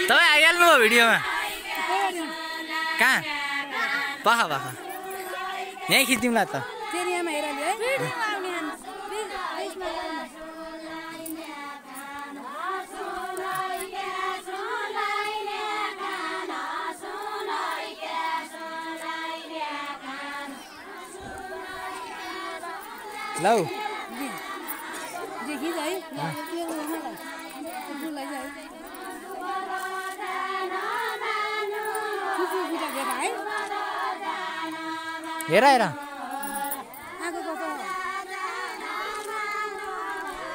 तपाईँ आइहाल्नु भयो भिडियोमा कहाँ पख यहीँ खिच्दिउँला त लौ हेर हेर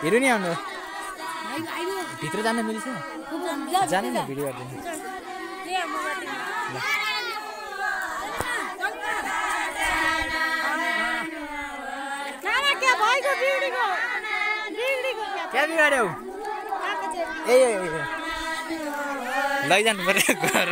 हेर्नु नि आउनु भित्र जान मिल्छ जाने न भिडियो गरिदिनु क्या बिगाड्यौ ए लैजानु पर्यो घर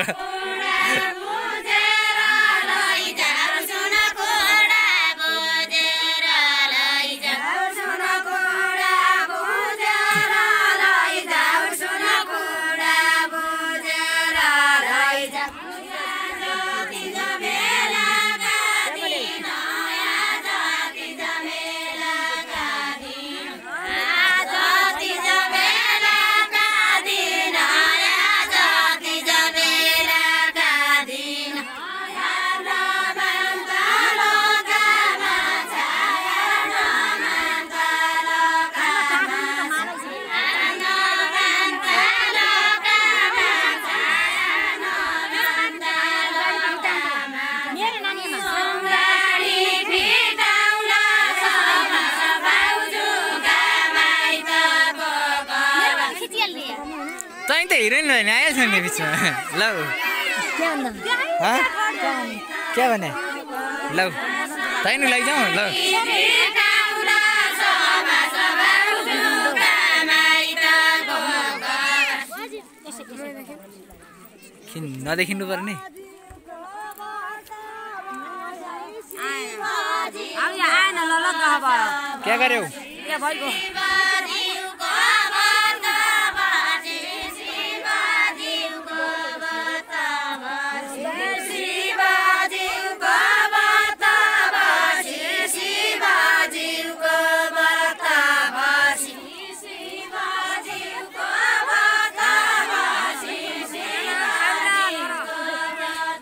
तैँ त हिरोइन होइन आएछ नि बिचमा ल क्या भने ल तैँ नि लैजाउँ ल किन नदेखिनु पर्ने क्या गर्यौ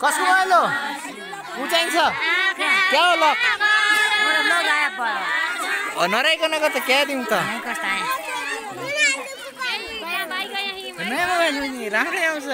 कसको आलो उचाइन्छ क्या हो लक नराइकनको त क्या दिउँ त नयाँ मोबाइल नि राम्रै आउँछ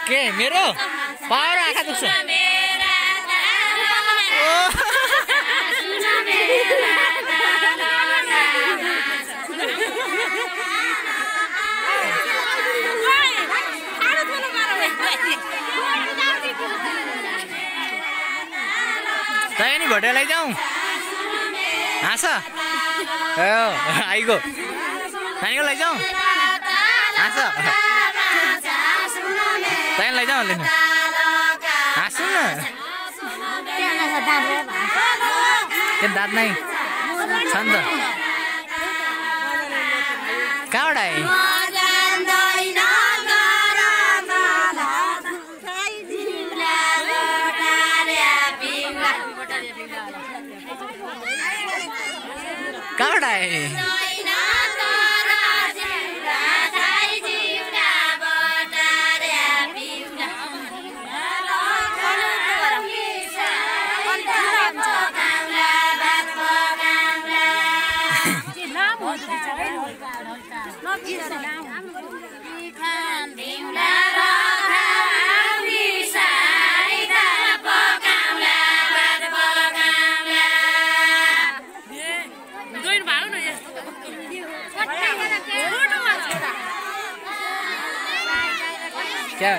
के मेरो पावर आँखा दुख्छ तै नि भोटे लैजाउँ हाँस आइगो नानीको लैजाउँ हाँस तै लैजाऊ लेख्नु हाँसु न त्यो दाँत नै छ नि त कहाँबाट आए कहाँबाट आए क्या